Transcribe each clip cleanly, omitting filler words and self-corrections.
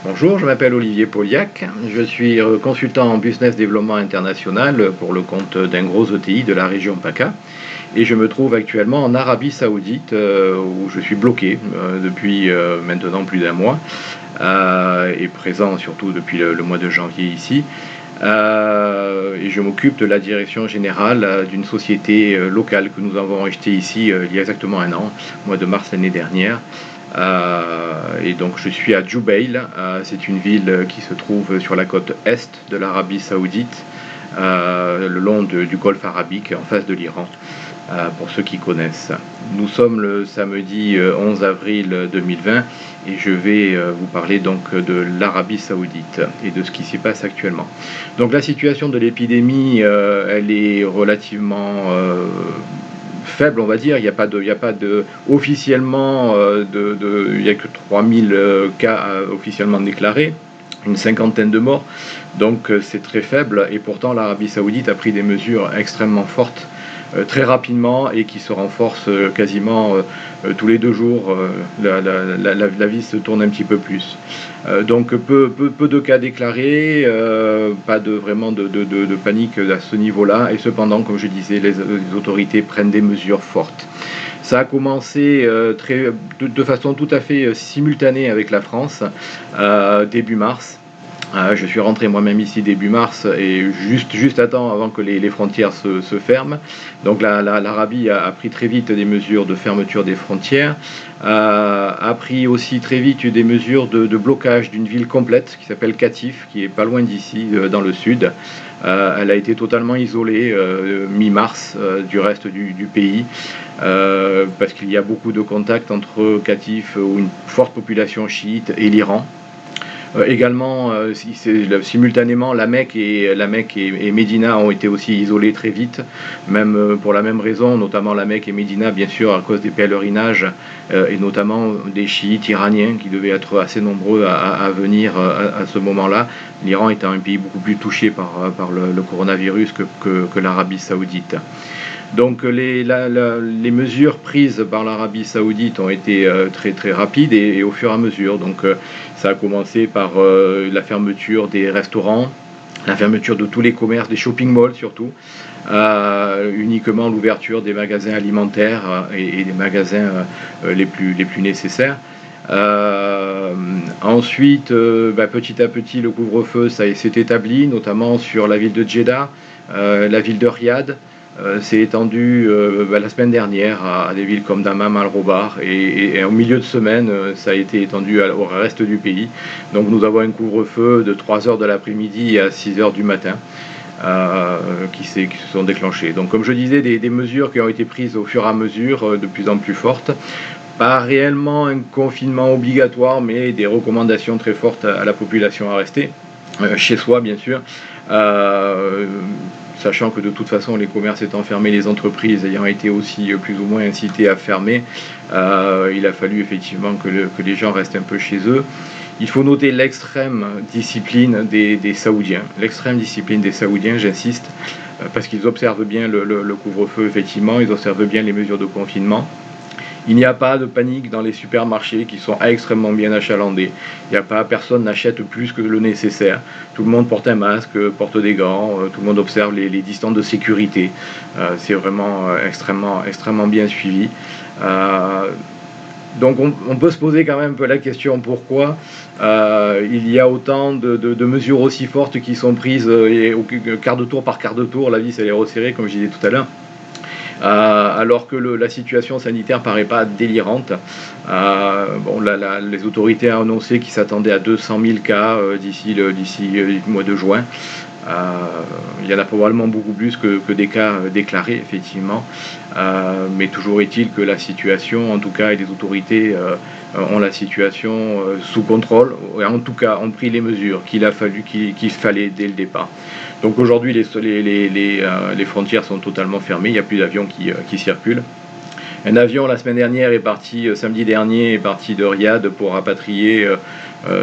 Bonjour, je m'appelle Olivier Poliac, je suis consultant en business développement international pour le compte d'un gros ETI de la région PACA et je me trouve actuellement en Arabie Saoudite où je suis bloqué depuis maintenant plus d'un mois et présent surtout depuis le mois de janvier ici. Et je m'occupe de la direction générale d'une société locale que nous avons achetée ici il y a exactement un an, au mois de mars l'année dernière. Et donc je suis à Jubail, c'est une ville qui se trouve sur la côte est de l'Arabie Saoudite, le long du Golfe Arabique, en face de l'Iran, pour ceux qui connaissent. Nous sommes le samedi 11 avril 2020 et je vais vous parler donc de l'Arabie Saoudite et de ce qui s'y passe actuellement. Donc la situation de l'épidémie, elle est relativement faible, on va dire. Il n'y a pas de officiellement il n'y a que 3000 cas officiellement déclarés, une cinquantaine de morts, donc c'est très faible, et pourtant l'Arabie Saoudite a pris des mesures extrêmement fortes très rapidement et qui se renforcent quasiment tous les 2 jours. La vie se tourne un petit peu plus. Donc peu de cas déclarés, pas vraiment de panique à ce niveau-là, et cependant, comme je disais, les autorités prennent des mesures fortes. Ça a commencé de façon tout à fait simultanée avec la France, début mars. Je suis rentré moi-même ici début mars et juste à temps avant que les frontières se ferment. Donc l'Arabie a pris très vite des mesures de fermeture des frontières, a pris aussi très vite des mesures de blocage d'une ville complète qui s'appelle Qatif, qui est pas loin d'ici, dans le sud. Elle a été totalement isolée mi-mars du reste du pays, parce qu'il y a beaucoup de contacts entre Qatif, où une forte population chiite, et l'Iran. Également, simultanément, la Mecque et Médina ont été aussi isolés très vite, même pour la même raison, notamment la Mecque et Médina, bien sûr, à cause des pèlerinages, et notamment des chiites iraniens qui devaient être assez nombreux à venir à ce moment-là, l'Iran étant un pays beaucoup plus touché par le coronavirus que l'Arabie Saoudite. Donc les mesures prises par l'Arabie Saoudite ont été très très rapides et au fur et à mesure. Donc ça a commencé par la fermeture des restaurants, la fermeture de tous les commerces, des shopping malls surtout, uniquement l'ouverture des magasins alimentaires et des magasins les plus nécessaires. Ensuite, petit à petit, le couvre-feu s'est établi, notamment sur la ville de Jeddah, la ville de Riyad. S'est étendu la semaine dernière à des villes comme Dammam, Al-Robar, et au milieu de semaine, ça a été étendu au reste du pays. Donc nous avons un couvre-feu de 3h de l'après-midi à 6h du matin qui se sont déclenchés. Donc comme je disais, des mesures qui ont été prises au fur et à mesure, de plus en plus fortes. Pas réellement un confinement obligatoire, mais des recommandations très fortes à la population à rester chez soi, bien sûr. Sachant que de toute façon les commerces étant fermés, les entreprises ayant été aussi plus ou moins incitées à fermer, il a fallu effectivement que les gens restent un peu chez eux. Il faut noter l'extrême discipline des Saoudiens. L'extrême discipline des Saoudiens, j'insiste, parce qu'ils observent bien le couvre-feu, effectivement, ils observent bien les mesures de confinement. Il n'y a pas de panique dans les supermarchés qui sont extrêmement bien achalandés. Personne n'achète plus que le nécessaire. Tout le monde porte un masque, porte des gants, tout le monde observe les distances de sécurité. C'est vraiment extrêmement bien suivi. Donc on peut se poser quand même un peu la question pourquoi il y a autant de mesures aussi fortes qui sont prises quart de tour par quart de tour. La vie s'est resserrée, comme je disais tout à l'heure. Alors que la situation sanitaire paraît pas délirante. Les autorités ont annoncé qu'ils s'attendaient à 200 000 cas d'ici le mois de juin. Il y en a probablement beaucoup plus que des cas déclarés, effectivement. Mais toujours est-il que la situation, en tout cas, et les autorités ont la situation sous contrôle, et en tout cas ont pris les mesures qu'il fallait dès le départ. Donc aujourd'hui, les frontières sont totalement fermées, il n'y a plus d'avions qui circulent. Un avion, la semaine dernière, est parti, samedi dernier, est parti de Riyad pour rapatrier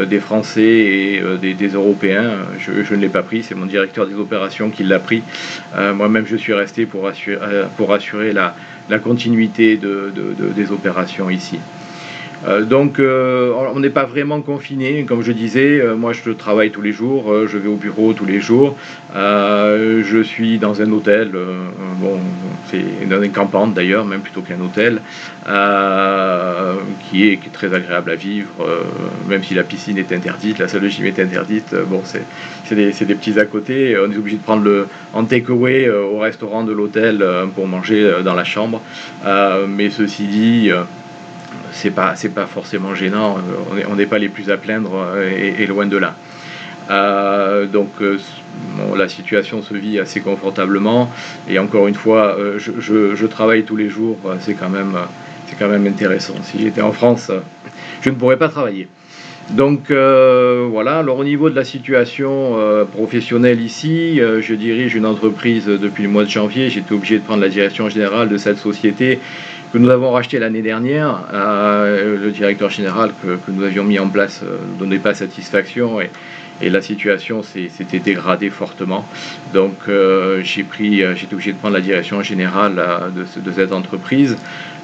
des Français et des Européens. Je ne l'ai pas pris, c'est mon directeur des opérations qui l'a pris. Moi-même, je suis resté pour assurer la continuité des opérations ici. On n'est pas vraiment confiné, comme je disais. Moi, je travaille tous les jours, je vais au bureau tous les jours. Je suis dans un hôtel, bon, c'est dans une campagne d'ailleurs, même plutôt qu'un hôtel, qui est très agréable à vivre, même si la piscine est interdite, la salle de gym est interdite. Bon, c'est des petits à côté. On est obligé de prendre en takeaway au restaurant de l'hôtel pour manger dans la chambre. Mais ceci dit, c'est pas forcément gênant, on n'est pas les plus à plaindre, et loin de là. Bon, la situation se vit assez confortablement, et encore une fois, je travaille tous les jours, c'est quand même intéressant. Si j'étais en France, je ne pourrais pas travailler. Voilà. Alors au niveau de la situation professionnelle ici, je dirige une entreprise depuis le mois de janvier. J'étais obligé de prendre la direction générale de cette société que nous avons rachetée l'année dernière. Le directeur général que nous avions mis en place ne donnait pas satisfaction, et la situation s'était dégradée fortement. J'étais obligé de prendre la direction générale de cette entreprise.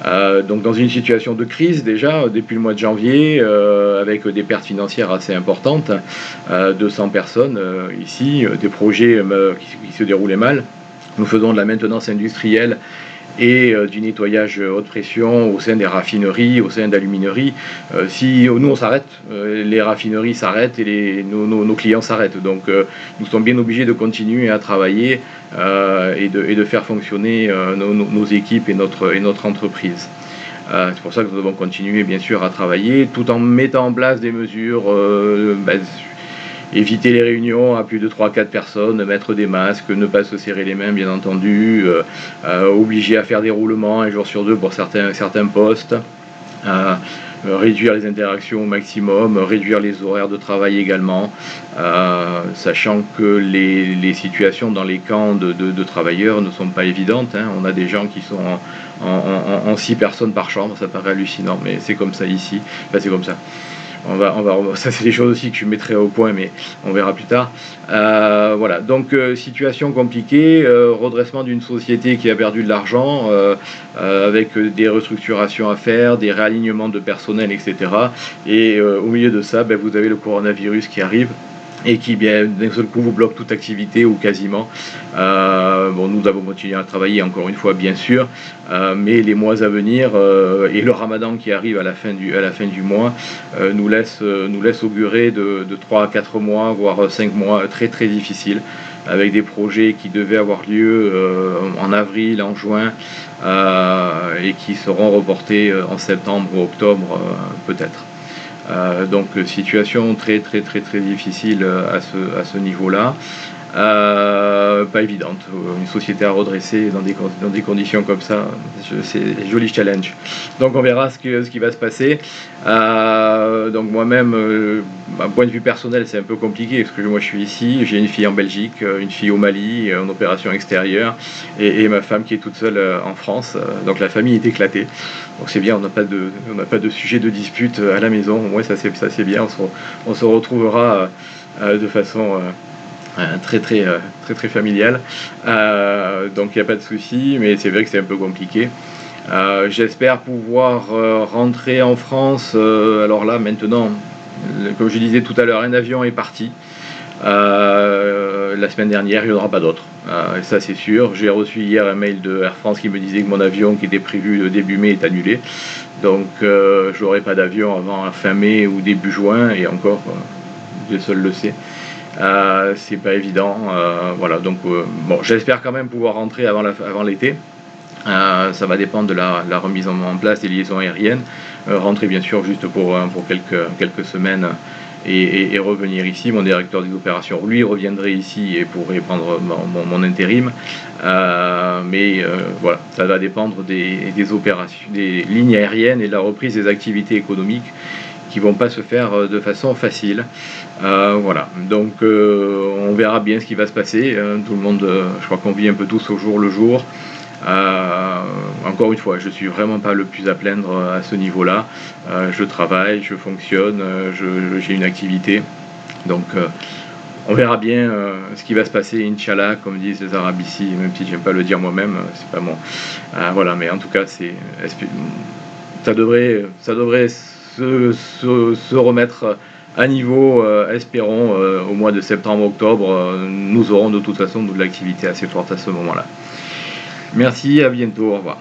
Dans une situation de crise déjà depuis le mois de janvier, avec des pertes financières assez importantes, 200 personnes ici, des projets qui se déroulaient mal. Nous faisons de la maintenance industrielle et du nettoyage haute pression au sein des raffineries, au sein d'alumineries. Si nous on s'arrête, les raffineries s'arrêtent et nos clients s'arrêtent. Nous sommes bien obligés de continuer à travailler et de faire fonctionner nos équipes et notre entreprise. C'est pour ça que nous devons continuer bien sûr à travailler tout en mettant en place des mesures, éviter les réunions à plus de 3-4 personnes, mettre des masques, ne pas se serrer les mains bien entendu, obliger à faire des roulements un jour sur deux pour certains postes, réduire les interactions au maximum, réduire les horaires de travail également, sachant que les situations dans les camps de travailleurs ne sont pas évidentes. On a des gens qui sont en 6 personnes par chambre, ça paraît hallucinant, mais c'est comme ça ici, c'est comme ça. Ça c'est des choses aussi que je mettrai au point, mais on verra plus tard. Voilà, situation compliquée, redressement d'une société qui a perdu de l'argent, avec des restructurations à faire, des réalignements de personnel, etc. Et au milieu de ça, vous avez le coronavirus qui arrive et qui bien d'un seul coup vous bloque toute activité ou quasiment. Nous avons continué à travailler encore une fois bien sûr, mais les mois à venir et le Ramadan qui arrive à la fin du mois nous laisse augurer de 3 à 4 mois, voire 5 mois très très difficiles, avec des projets qui devaient avoir lieu en avril, en juin, et qui seront reportés en septembre ou octobre peut-être. Situation très très très très difficile à ce niveau-là, pas évidente. Une société à redresser dans des conditions comme ça, c'est un joli challenge. Donc on verra ce qui va se passer. Moi-même, d'un point de vue personnel, c'est un peu compliqué parce que moi je suis ici, j'ai une fille en Belgique, une fille au Mali, en opération extérieure, et ma femme qui est toute seule en France. Donc la famille est éclatée. Donc c'est bien, on n'a pas de sujet de dispute à la maison. Au moins ça c'est bien. On se retrouvera de façon très très très très familiale. Donc il n'y a pas de souci, mais c'est vrai que c'est un peu compliqué. J'espère pouvoir rentrer en France. Alors là maintenant, comme je disais tout à l'heure, un avion est parti la semaine dernière, il n'y en aura pas d'autre. Ça c'est sûr. J'ai reçu hier un mail de Air France qui me disait que mon avion qui était prévu début mai est annulé. Donc je n'aurai pas d'avion avant fin mai ou début juin, et encore, Dieu seul le sait. C'est pas évident. Voilà, j'espère quand même pouvoir rentrer avant l'été. Ça va dépendre de la remise en place des liaisons aériennes. Rentrer bien sûr juste pour quelques semaines et revenir ici. Mon directeur des opérations, lui, reviendrait ici et pourrait prendre mon intérim. Voilà, ça va dépendre des opérations, des lignes aériennes et de la reprise des activités économiques qui vont pas se faire de façon facile. Voilà, on verra bien ce qui va se passer. Tout le monde, je crois qu'on vit un peu tous au jour le jour. Encore une fois, je suis vraiment pas le plus à plaindre à ce niveau-là. Je travaille, je fonctionne, j'ai une activité. On verra bien ce qui va se passer, Inch'Allah, comme disent les Arabes ici, même si j'aime pas le dire moi-même, c'est pas bon. Voilà, mais en tout cas, ça devrait se remettre à niveau, espérons, au mois de septembre-octobre. Nous aurons de toute façon de l'activité assez forte à ce moment-là. Merci, à bientôt, au revoir.